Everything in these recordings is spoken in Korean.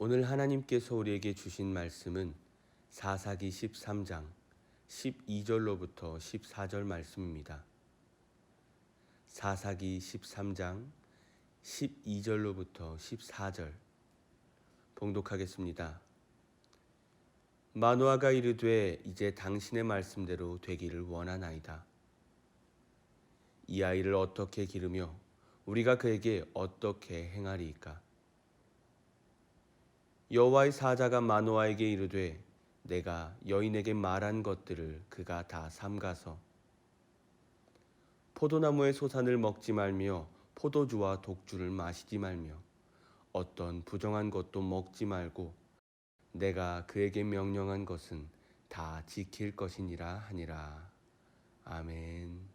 오늘 하나님께서 우리에게 주신 말씀은 사사기 13장 12절로부터 14절 말씀입니다. 사사기 13장 12절로부터 14절 봉독하겠습니다. 마노아가 이르되 이제 당신의 말씀대로 되기를 원하나이다. 이 아이를 어떻게 기르며 우리가 그에게 어떻게 행하리이까? 여호와의 사자가 마노아에게 이르되 내가 여인에게 말한 것들을 그가 다 삼가서 포도나무의 소산을 먹지 말며 포도주와 독주를 마시지 말며 어떤 부정한 것도 먹지 말고 내가 그에게 명령한 것은 다 지킬 것이니라 하니라. 아멘.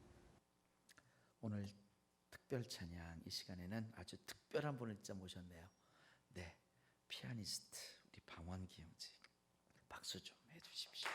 오늘 특별 찬양 이 시간에는 아주 특별한 분을 진짜 모셨네요. 네, 피아니스트 우리 방원기 형제 박수 좀 해주십시오.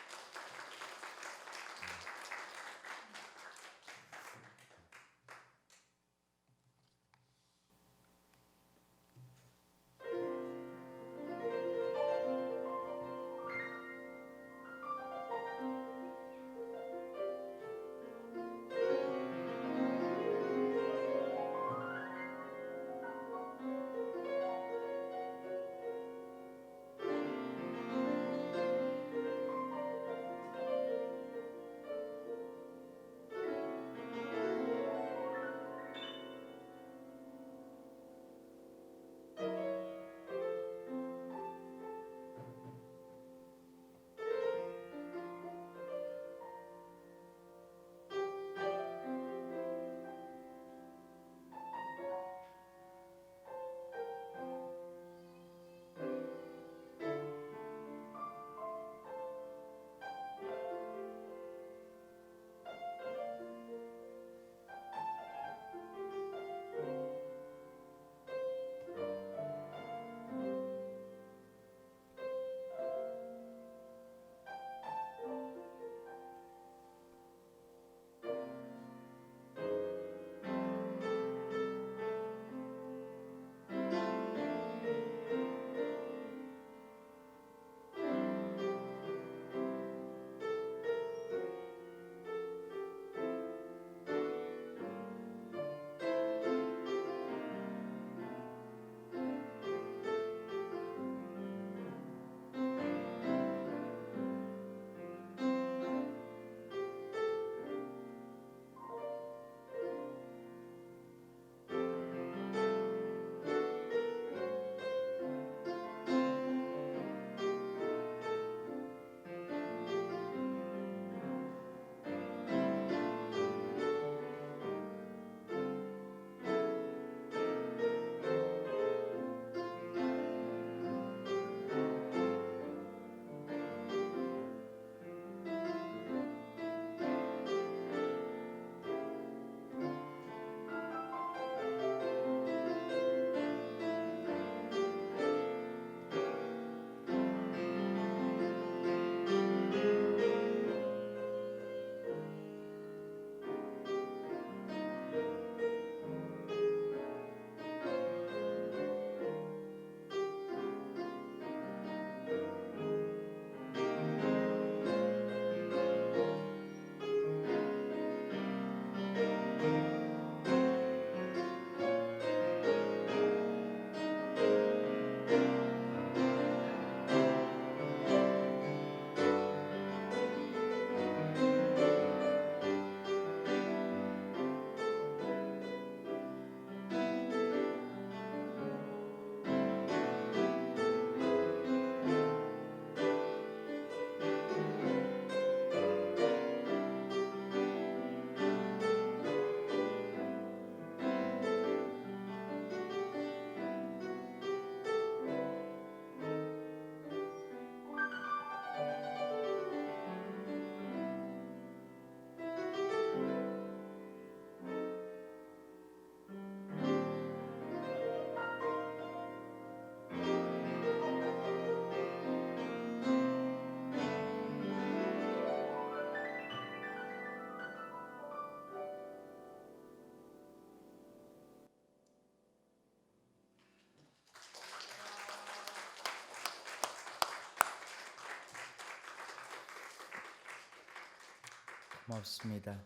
고맙습니다.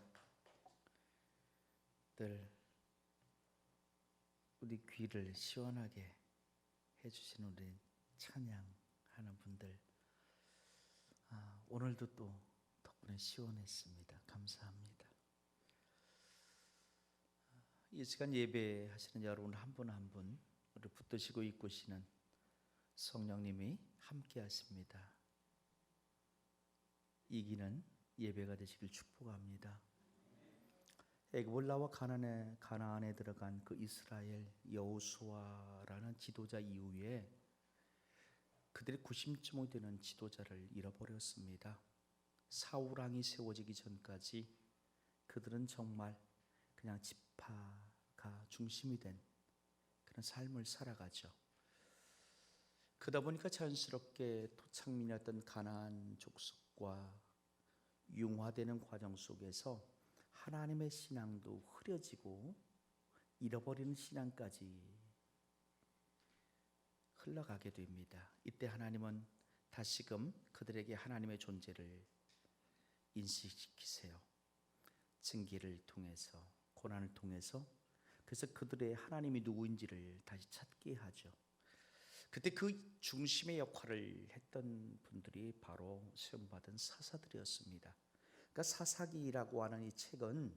늘 우리 귀를 시원하게 해주시는 우리 찬양하는 분들, 오늘도 또 덕분에 시원했습니다. 감사합니다. 이 시간 예배하시는 여러분 한 분 한 분 우리 붙드시고 이끄시는 성령님이 함께 하십니다. 이기는 예배가 되시길 축복합니다. 애굽을 나와 가나안에 들어간 그 이스라엘 여호수아라는 지도자 이후에 그들이 구심점이 되는 지도자를 잃어버렸습니다. 사울 왕이 세워지기 전까지 그들은 정말 그냥 지파가 중심이 된 그런 삶을 살아가죠. 그러다 보니까 자연스럽게 토착민이었던 가나안 족속과 융화되는 과정 속에서 하나님의 신앙도 흐려지고 잃어버리는 신앙까지 흘러가게 됩니다. 이때 하나님은 다시금 그들에게 하나님의 존재를 인식시키세요. 징계를 통해서, 고난을 통해서. 그래서 그들의 하나님이 누구인지를 다시 찾게 하죠. 그때 그 중심의 역할을 했던 분들이 바로 시험받은 사사들이었습니다. 그러니까 사사기라고 하는 이 책은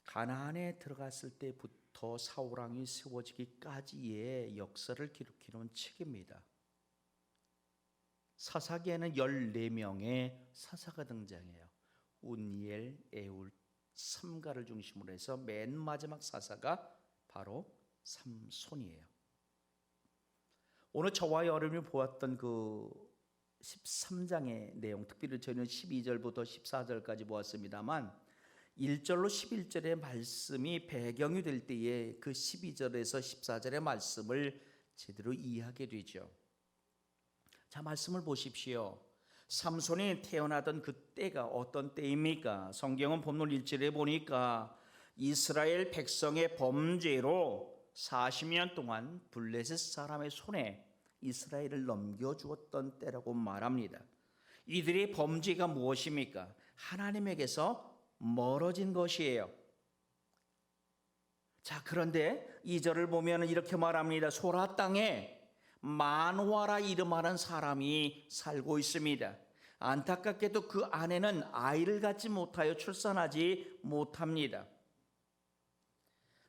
가나안에 들어갔을 때부터 사울 왕이 세워지기까지의 역사를 기록해 놓은 책입니다. 사사기에는 14명의 사사가 등장해요. 운니엘, 에울, 삼가를 중심으로 해서 맨 마지막 사사가 바로 삼손이에요. 오늘 저와 여러분이 보았던 그 13장의 내용, 특별히 저희는 12절부터 14절까지 보았습니다만 1절로 11절의 말씀이 배경이 될 때에 그 12절에서 14절의 말씀을 제대로 이해하게 되죠. 자, 말씀을 보십시오. 삼손이 태어나던 그 때가 어떤 때입니까? 성경은 본문 1절에 보니까 이스라엘 백성의 범죄로 40년 동안 블레셋 사람의 손에 이스라엘을 넘겨주었던 때라고 말합니다. 이들의 범죄가 무엇입니까? 하나님에게서 멀어진 것이에요. 자, 그런데 2절을 보면 이렇게 말합니다. 소라 땅에 마노아라 이름하는 사람이 살고 있습니다. 안타깝게도 그 아내는 아이를 갖지 못하여 출산하지 못합니다.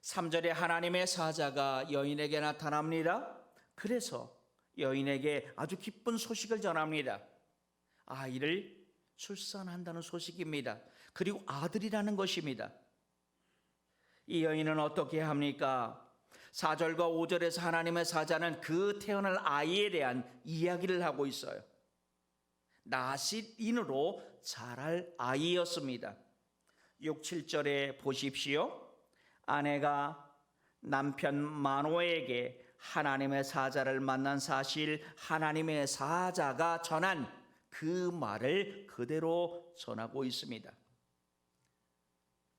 3절에 하나님의 사자가 여인에게 나타납니다. 그래서 여인에게 아주 기쁜 소식을 전합니다. 아이를 출산한다는 소식입니다. 그리고 아들이라는 것입니다. 이 여인은 어떻게 합니까? 4절과 5절에서 하나님의 사자는 그 태어날 아이에 대한 이야기를 하고 있어요. 나싯인으로 자랄 아이였습니다. 6, 7절에 보십시오. 아내가 남편 마노에게 하나님의 사자를 만난 사실, 하나님의 사자가 전한 그 말을 그대로 전하고 있습니다.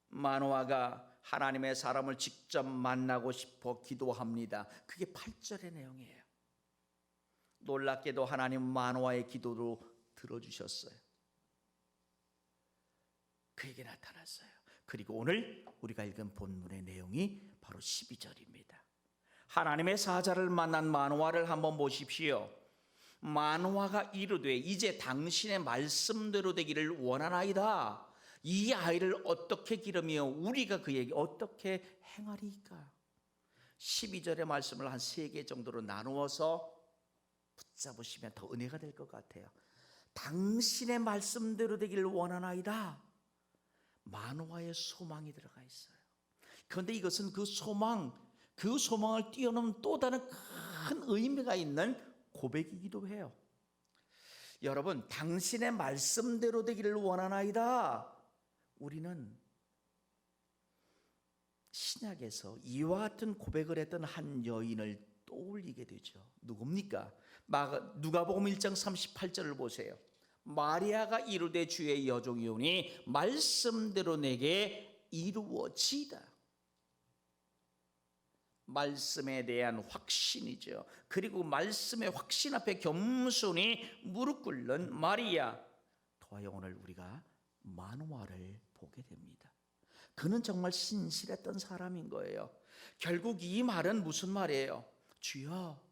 마노아가 하나님의 사람을 직접 만나고 싶어 기도합니다. 그게 8절의 내용이에요. 놀랍게도 하나님 마노아의 기도로 들어주셨어요. 그에게 나타났어요. 그리고 오늘 우리가 읽은 본문의 내용이 바로 12절입니다. 하나님의 사자를 만난 마노아를 한번 보십시오. 마노아가 이르되 이제 당신의 말씀대로 되기를 원하나이다. 이 아이를 어떻게 기르며 우리가 그에게 어떻게 행하리까? 12절의 말씀을 한 3개 정도로 나누어서 붙잡으시면 더 은혜가 될 것 같아요. 당신의 말씀대로 되기를 원하나이다. 마노아의 소망이 들어가 있어요. 그런데 이것은 그 소망을 뛰어넘는 또 다른 큰 의미가 있는 고백이기도 해요. 여러분, 당신의 말씀대로 되기를 원하나이다. 우리는 신약에서 이와 같은 고백을 했던 한 여인을 떠올리게 되죠. 누굽니까? 누가복음 1장 38절을 보세요. 마리아가 이르되 주의 여종이오니 말씀대로 내게 이루어지이다. 말씀에 대한 확신이죠. 그리고 말씀의 확신 앞에 겸손히 무릎 꿇는 마리아. 더하여 오늘 우리가 마노아를 보게 됩니다. 그는 정말 신실했던 사람인 거예요. 결국 이 말은 무슨 말이에요? 주여,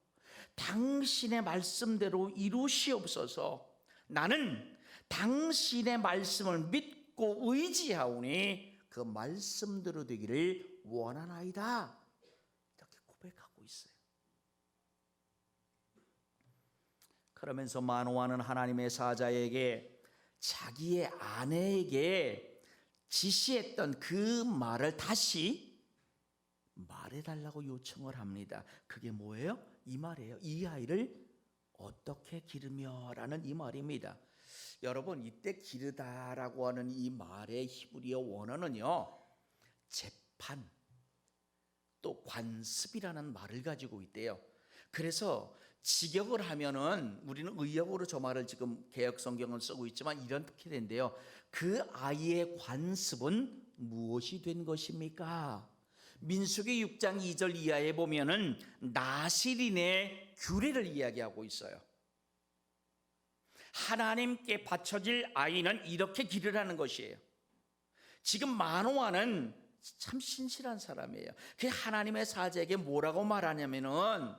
당신의 말씀대로 이루시옵소서. 나는 당신의 말씀을 믿고 의지하오니 그 말씀대로 되기를 원하나이다. 이렇게 고백하고 있어요. 그러면서 마노아는 하나님의 사자에게 자기의 아내에게 지시했던 그 말을 다시 말해달라고 요청을 합니다. 그게 뭐예요? 이 말이에요. 이 아이를 어떻게 기르며 라는 이 말입니다. 여러분, 이때 기르다라고 하는 이 말의 히브리어 원어는요, 재판 또 관습이라는 말을 가지고 있대요. 그래서 직역을 하면은, 우리는 의역으로 저 말을 지금 개역 성경을 쓰고 있지만 이렇게 된대요. 그 아이의 관습은 무엇이 된 것입니까? 민수기 6장 2절 이하에 보면은 나실인의 규례를 이야기하고 있어요. 하나님께 바쳐질 아이는 이렇게 기르라는 것이에요. 지금 마노아는 참 신실한 사람이에요. 그 하나님의 사자에게 뭐라고 말하냐면은,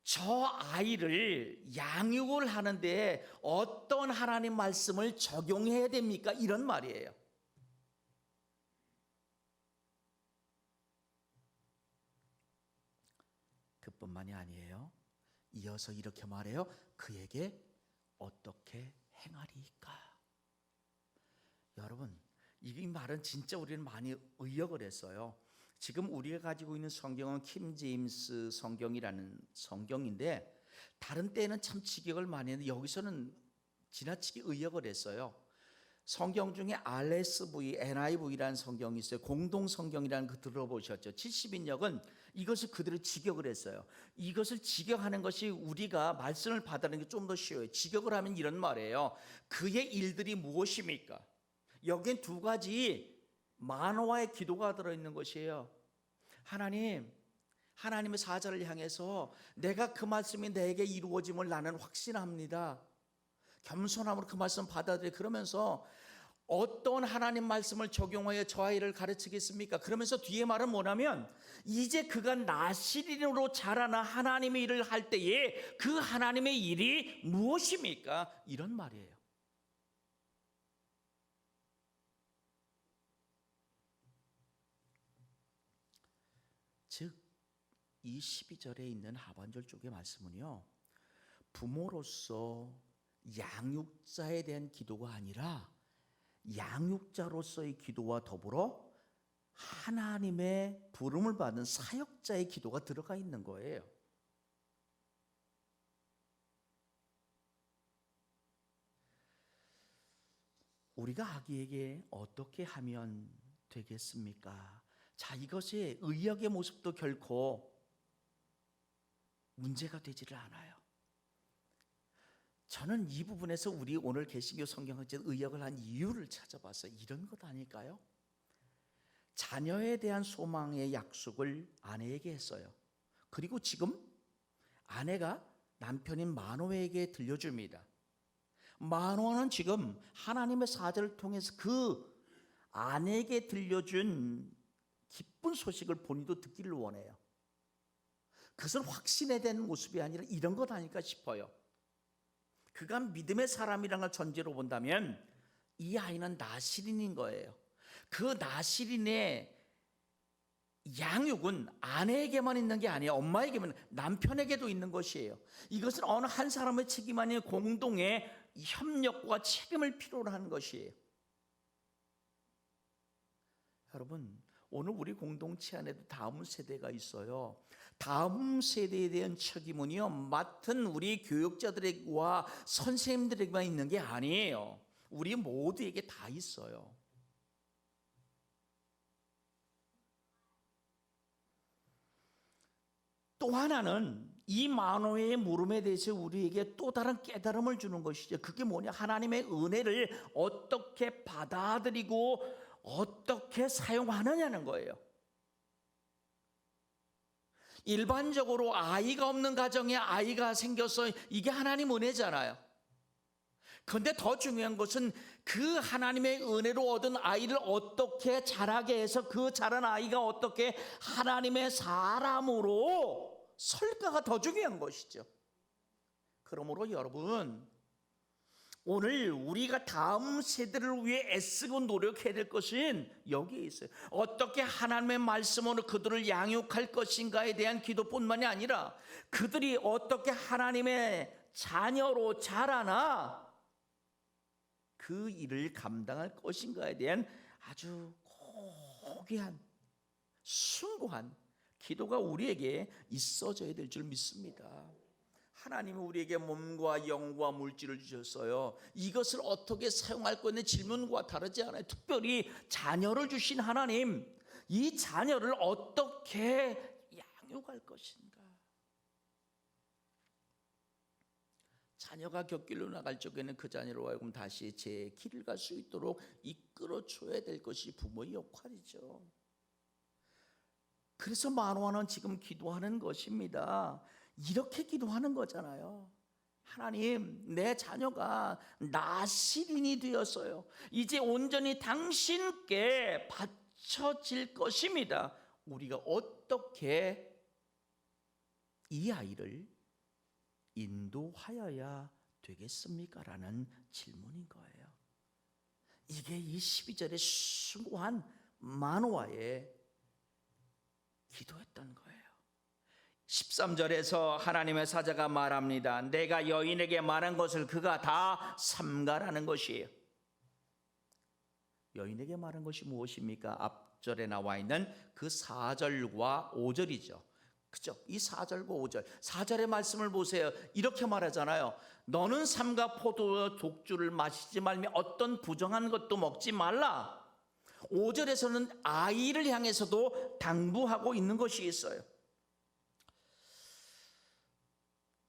저 아이를 양육을 하는데 어떤 하나님 말씀을 적용해야 됩니까? 이런 말이에요. 그뿐만이 아니에요. 이어서 이렇게 말해요. 그에게 어떻게 행하리까? 여러분, 이 말은 진짜 우리는 많이 의역을 했어요. 지금 우리가 가지고 있는 성경은 킹 제임스 성경이라는 성경인데, 다른 때는 참 직역을 많이 했는데 여기서는 지나치게 의역을 했어요. 성경 중에 RSV, NIV라는 성경이 있어요. 공동 성경이라는 거 들어보셨죠? 70인역은 이것을 그대로 직역을 했어요. 이것을 직역하는 것이 우리가 말씀을 받아들이는 게 좀 더 쉬워요. 직역을 하면 이런 말이에요. 그의 일들이 무엇입니까? 여기엔 두 가지 마노아의 기도가 들어있는 것이에요. 하나님, 하나님의 사자를 향해서 내가 그 말씀이 내게 이루어짐을 나는 확신합니다. 겸손함으로 그 말씀 받아들여. 그러면서 어떤 하나님 말씀을 적용하여 저 아이를 가르치겠습니까? 그러면서 뒤에 말은 뭐냐면, 이제 그가 나실인으로 자라나 하나님의 일을 할 때에 그 하나님의 일이 무엇입니까? 이런 말이에요. 즉, 이 12절에 있는 하반절 쪽의 말씀은요, 부모로서 양육자에 대한 기도가 아니라 양육자로서의 기도와 더불어 하나님의 부름을 받은 사역자의 기도가 들어가 있는 거예요. 우리가 아기에게 어떻게 하면 되겠습니까? 자, 이것이 의역의 모습도 결코 문제가 되지를 않아요. 저는 이 부분에서 우리 오늘 개신교 성경학자 의역을 한 이유를 찾아봤어요. 이런 것 아닐까요? 자녀에 대한 소망의 약속을 아내에게 했어요. 그리고 지금 아내가 남편인 마노아에게 들려줍니다. 마노아는 지금 하나님의 사자를 통해서 그 아내에게 들려준 기쁜 소식을 본인도 듣기를 원해요. 그것은 확신에 대한 모습이 아니라 이런 것 아닐까 싶어요. 그가 믿음의 사람이라는 걸 전제로 본다면 이 아이는 나실인인 거예요. 그 나실인의 양육은 아내에게만 있는 게 아니에요. 엄마에게만, 남편에게도 있는 것이에요. 이것은 어느 한 사람의 책임 아니에요. 공동의 협력과 책임을 필요로 하는 것이에요. 여러분, 오늘 우리 공동체 안에도 다음 세대가 있어요. 다음 세대에 대한 책임은요, 맡은 우리 교육자들과 선생님들에게만 있는 게 아니에요. 우리 모두에게 다 있어요. 또 하나는 이 마노아의 물음에 대해서 우리에게 또 다른 깨달음을 주는 것이죠. 그게 뭐냐? 하나님의 은혜를 어떻게 받아들이고 어떻게 사용하느냐는 거예요. 일반적으로 아이가 없는 가정에 아이가 생겨서 이게 하나님 은혜잖아요. 그런데 더 중요한 것은 그 하나님의 은혜로 얻은 아이를 어떻게 자라게 해서 그 자란 아이가 어떻게 하나님의 사람으로 설까가 더 중요한 것이죠. 그러므로 여러분, 오늘 우리가 다음 세대를 위해 애쓰고 노력해야 될 것은 여기에 있어요. 어떻게 하나님의 말씀으로 그들을 양육할 것인가에 대한 기도뿐만이 아니라 그들이 어떻게 하나님의 자녀로 자라나 그 일을 감당할 것인가에 대한 아주 고귀한 숭고한 기도가 우리에게 있어져야 될 줄 믿습니다. 하나님은 우리에게 몸과 영과 물질을 주셨어요. 이것을 어떻게 사용할 거냐는 질문과 다르지 않아요. 특별히 자녀를 주신 하나님, 이 자녀를 어떻게 양육할 것인가? 자녀가 곁길로 나갈 적에는 그 자녀로 하여금 다시 제 길을 갈 수 있도록 이끌어줘야 될 것이 부모의 역할이죠. 그래서 만화는 지금 기도하는 것입니다. 이렇게 기도하는 거잖아요. 하나님, 내 자녀가 나시린이 되었어요. 이제 온전히 당신께 바쳐질 것입니다. 우리가 어떻게 이 아이를 인도하여야 되겠습니까? 라는 질문인 거예요. 이게 이 12절의 숭고한 만화의 기도했던 거예요. 13절에서 하나님의 사자가 말합니다. 내가 여인에게 말한 것을 그가 다 삼가라는 것이에요. 여인에게 말한 것이 무엇입니까? 앞절에 나와 있는 그 4절과 5절이죠. 그죠? 이 4절과 5절. 4절의 말씀을 보세요. 이렇게 말하잖아요. 너는 삼가 포도와 독주를 마시지 말며 어떤 부정한 것도 먹지 말라. 5절에서는 아이를 향해서도 당부하고 있는 것이 있어요.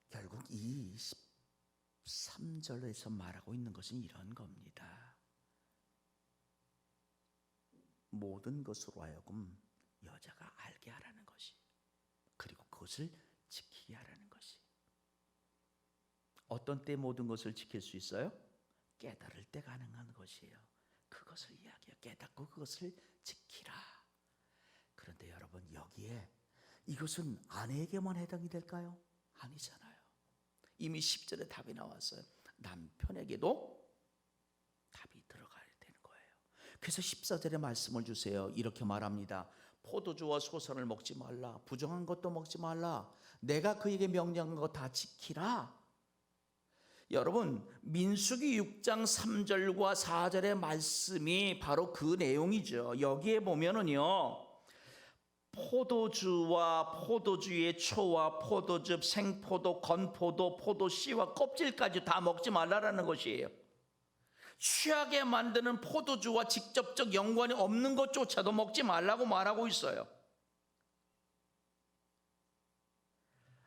결국 이 13절에서 말하고 있는 것은 이런 겁니다. 모든 것으로 하여금 여자가 알게 하라는 것이, 그리고 그것을 지키게 하라는 것이. 어떤 때 모든 것을 지킬 수 있어요? 깨달을 때 가능한 것이에요. 그것을 이야기해요. 깨닫고 그것을 지키라. 그런데 여러분, 여기에 이것은 아내에게만 해당이 될까요? 아니잖아요. 이미 10절에 답이 나왔어요. 남편에게도 답이 들어가야 되는 거예요. 그래서 14절에 말씀을 주세요. 이렇게 말합니다. 포도주와 소선을 먹지 말라. 부정한 것도 먹지 말라. 내가 그에게 명령한 거 다 지키라. 여러분, 민수기 6장 3절과 4절의 말씀이 바로 그 내용이죠. 여기에 보면은요, 포도주와 포도주의 초와 포도즙, 생포도, 건포도, 포도씨와 껍질까지 다 먹지 말라라는 것이에요. 취하게 만드는 포도주와 직접적 연관이 없는 것조차도 먹지 말라고 말하고 있어요.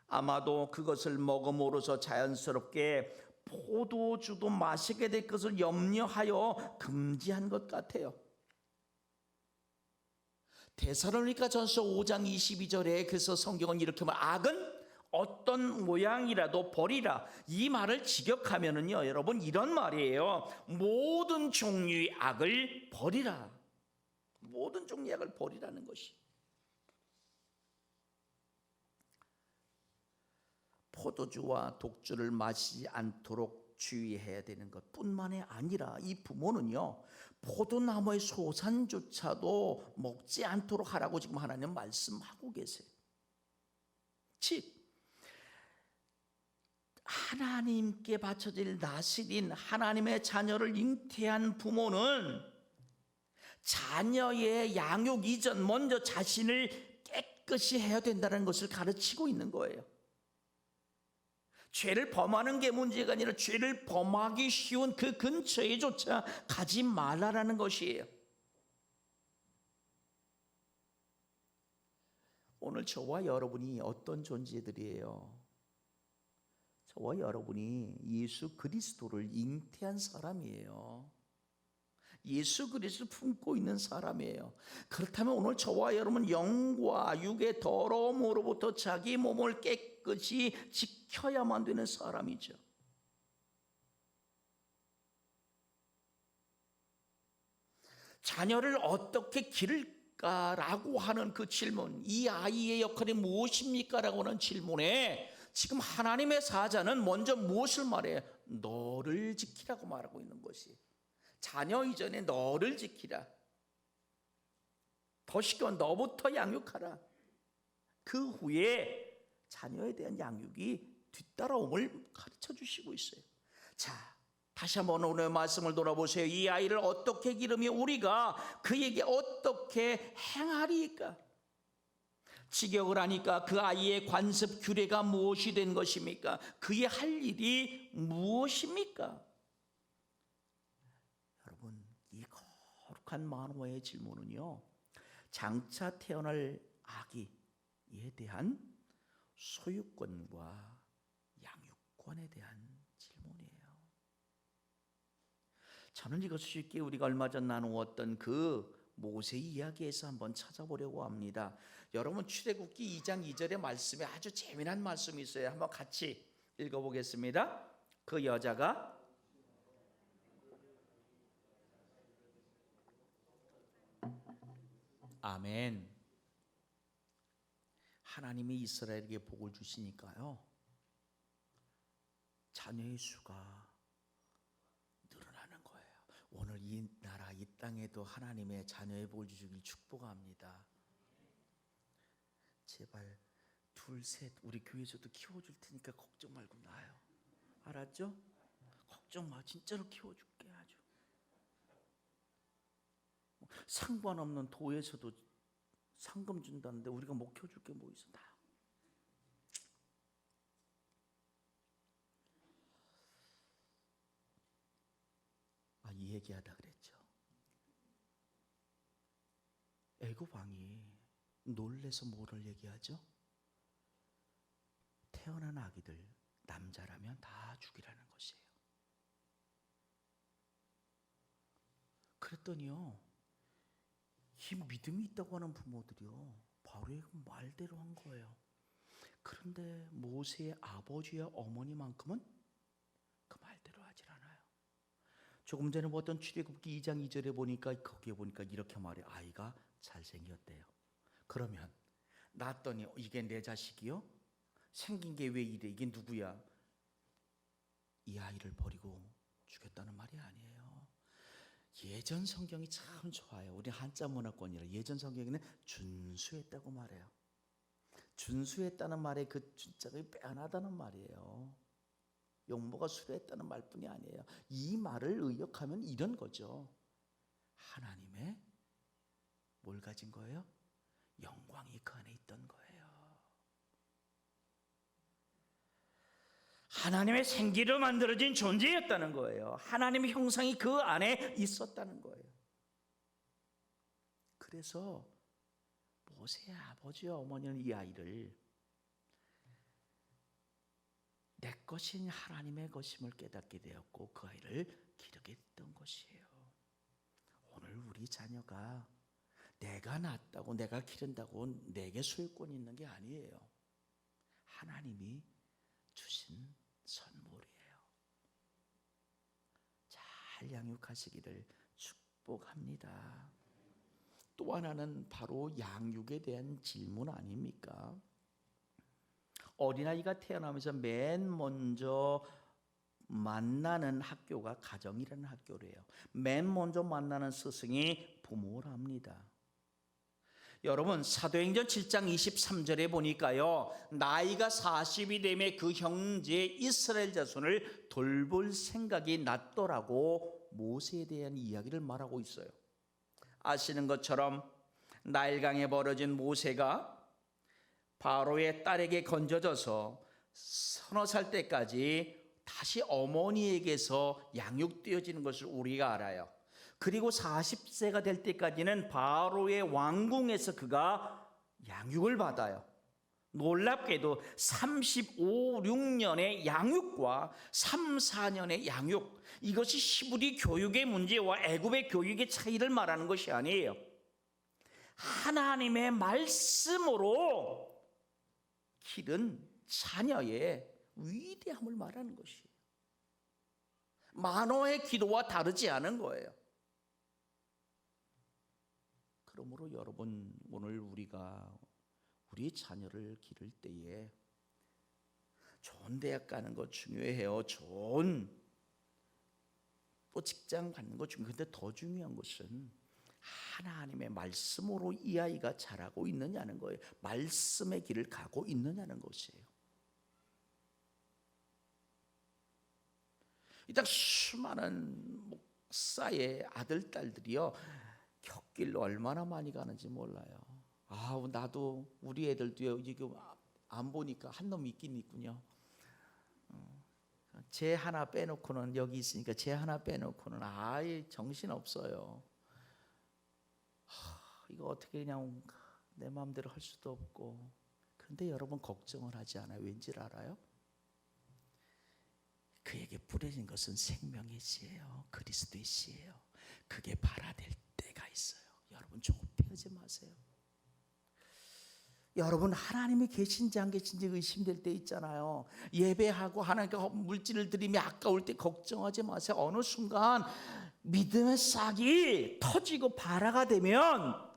아마도 그것을 먹음으로써 자연스럽게 포도주도 마시게 될 것을 염려하여 금지한 것 같아요. 데살로니가전서 5장 22절에 그래서 성경은 이렇게 말, 악은 어떤 모양이라도 버리라. 이 말을 직역하면은요, 여러분, 이런 말이에요. 모든 종류의 악을 버리라. 모든 종류의 악을 버리라는 것이. 포도주와 독주를 마시지 않도록 주의해야 되는 것뿐만이 아니라 이 부모는요, 포도나무의 소산조차도 먹지 않도록 하라고 지금 하나님 말씀하고 계세요. 즉, 하나님께 바쳐질 나실인 하나님의 자녀를 잉태한 부모는 자녀의 양육 이전 먼저 자신을 깨끗이 해야 된다는 것을 가르치고 있는 거예요. 죄를 범하는 게 문제가 아니라 죄를 범하기 쉬운 그 근처에조차 가지 말라라는 것이에요. 오늘 저와 여러분이 어떤 존재들이에요? 저와 여러분이 예수 그리스도를 잉태한 사람이에요. 예수 그리스도를 품고 있는 사람이에요. 그렇다면 오늘 저와 여러분 영과 육의 더러움으로부터 자기 몸을 깨끗이 지켜야만 되는 사람이죠. 자녀를 어떻게 기를까라고 하는 그 질문, 이 아이의 역할이 무엇입니까? 라고 하는 질문에 지금 하나님의 사자는 먼저 무엇을 말해요? 너를 지키라고 말하고 있는 것이, 자녀 이전에 너를 지키라. 더 쉽게 너부터 양육하라. 그 후에 자녀에 대한 양육이 뒤따라옴을 가르쳐 주시고 있어요. 자, 다시 한번 오늘 말씀을 돌아보세요. 이 아이를 어떻게 기르며 우리가 그에게 어떻게 행하리까? 직역을 하니까 그 아이의 관습 규례가 무엇이 된 것입니까? 그의 할 일이 무엇입니까? 여러분, 이 거룩한 만호의 질문은요, 장차 태어날 아기에 대한 소유권과 양육권에 대한 질문이에요. 저는 이것을 쉽게 우리가 얼마 전 나누었던 그 모세 이야기에서 한번 찾아보려고 합니다. 여러분, 출애굽기 2장 2절의 말씀에 아주 재미난 말씀이 있어요. 한번 같이 읽어보겠습니다. 그 여자가 아멘. 하나님이 이스라엘에게 복을 주시니까요, 자녀의 수가 늘어나는 거예요. 오늘 이 나라, 이 땅에도 하나님의 자녀의 복을 주시길 축복합니다. 제발 둘, 셋, 우리 교회에서도 키워줄 테니까 걱정 말고 나요. 알았죠? 걱정 마. 진짜로 키워줄게. 아주 상관없는 도에서도 상금 준다는데 우리가 못 키워줄 게 뭐 있어. 나. 이 얘기하다 그랬죠. 애굽 왕이 놀래서 뭐를 얘기하죠? 태어난 아기들 남자라면 다 죽이라는 것이에요. 그랬더니요, 이 믿음이 있다고 하는 부모들이요, 바로의 말대로 한 거예요. 그런데 모세의 아버지와 어머니만큼은 그 말대로 하질 않아요. 조금 전에 보던 출애굽기 2장 2절에 보니까, 거기에 보니까 이렇게 말해요. 아이가 잘생겼대요. 그러면 낳았더니 이게 내 자식이요? 생긴 게 왜 이래? 이게 누구야? 이 아이를 버리고 죽였다는 말이 아니에요. 예전 성경이 참 좋아요. 우리 한자 문화권이라 예전 성경에는 준수했다고 말해요. 준수했다는 말에 그 준자가 빼어나다는 말이에요. 용모가 수료했다는 말뿐이 아니에요. 이 말을 의역하면 이런 거죠. 하나님의 뭘 가진 거예요? 영광이 그 안에 있던 거예요. 하나님의 생기로 만들어진 존재였다는 거예요. 하나님의 형상이 그 안에 있었다는 거예요. 그래서 모세의 아버지와 어머니는 이 아이를 내 것인 하나님의 것임을 깨닫게 되었고 그 아이를 기르게 됐던 것이에요. 오늘 우리 자녀가 내가 낳았다고, 내가 기른다고 내게 소유권이 있는 게 아니에요. 하나님이 주신 선물이에요. 잘 양육하시기를 축복합니다. 또 하나는 바로 양육에 대한 질문 아닙니까? 어린아이가 태어나면서 맨 먼저 만나는 학교가 가정이라는 학교래요. 맨 먼저 만나는 스승이 부모랍니다. 여러분, 사도행전 7장 23절에 보니까요, 나이가 40이 되면 그 형제 이스라엘 자손을 돌볼 생각이 났더라고 모세에 대한 이야기를 말하고 있어요. 아시는 것처럼 나일강에 벌어진 모세가 바로의 딸에게 건져져서 서너 살 때까지 다시 어머니에게서 양육되어지는 것을 우리가 알아요. 그리고 40세가 될 때까지는 바로의 왕궁에서 그가 양육을 받아요. 놀랍게도 35, 6년의 양육과 3, 4년의 양육, 이것이 히브리 교육의 문제와 애굽의 교육의 차이를 말하는 것이 아니에요. 하나님의 말씀으로 기른 자녀의 위대함을 말하는 것이에요. 만호의 기도와 다르지 않은 거예요. 그러므로 여러분, 오늘 우리가 우리 자녀를 기를 때에 좋은 대학 가는 거 중요해요. 좋은 또 직장 갖는 거 중요해요. 근데 더 중요한 것은 하나님의 말씀으로 이 아이가 자라고 있느냐는 거예요. 말씀의 길을 가고 있느냐는 것이에요. 일단 수많은 목사의 아들, 딸들이요, 곁길로 얼마나 많이 가는지 몰라요. 나도 우리 애들도요, 지금 안 보니까 한 놈 있긴 있군요. 쟤 하나 빼놓고는, 여기 있으니까 쟤 하나 빼놓고는 아예 정신 없어요. 이거 어떻게 그냥 내 마음대로 할 수도 없고. 그런데 여러분, 걱정을 하지 않아요. 왠지 알아요? 그에게 뿌려진 것은 생명의 씨예요. 그리스도의 씨예요. 그게 발아될 때가 있어요. 여러분, 조급해하지 마세요. 여러분, 하나님이 계신지 안 계신지 의심될 때 있잖아요. 예배하고 하나님께 물질을 드리며 아까울 때 걱정하지 마세요. 어느 순간 믿음의 싹이 터지고 발아가 되면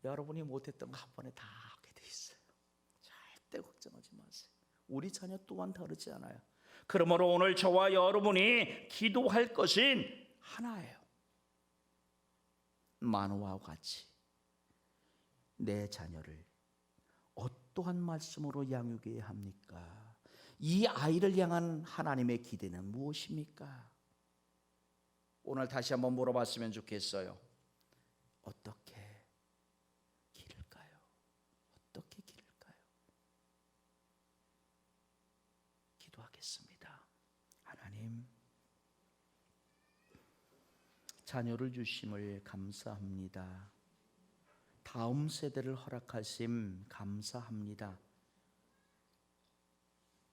여러분이 못했던 거 한 번에 다 하게 돼 있어요. 절대 걱정하지 마세요. 우리 자녀 또한 다르지 않아요. 그러므로 오늘 저와 여러분이 기도할 것은 하나예요. 만호와 같이 내 자녀를 어떠한 말씀으로 양육해야 합니까? 이 아이를 향한 하나님의 기대는 무엇입니까? 오늘 다시 한번 물어봤으면 좋겠어요. 어떻게 기를까요? 어떻게 기를까요? 기도하겠습니다. 하나님, 자녀를 주심을 감사합니다. 다음 세대를 허락하심 감사합니다.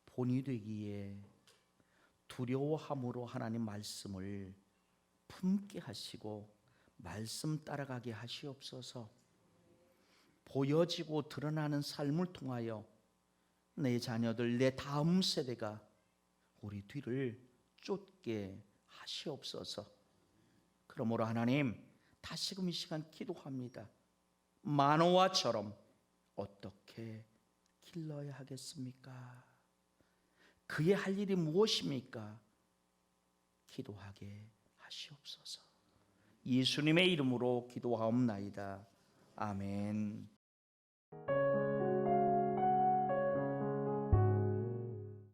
본이 되기에 두려워함으로 하나님 말씀을 품게 하시고 말씀 따라가게 하시옵소서. 보여지고 드러나는 삶을 통하여 내 자녀들, 내 다음 세대가 우리 뒤를 쫓게 하시옵소서. 그러므로 하나님, 다시금 이 시간 기도합니다. 마노아처럼 어떻게 길러야 하겠습니까? 그의 할 일이 무엇입니까? 기도하게 하시옵소서. 예수님의 이름으로 기도하옵나이다. 아멘.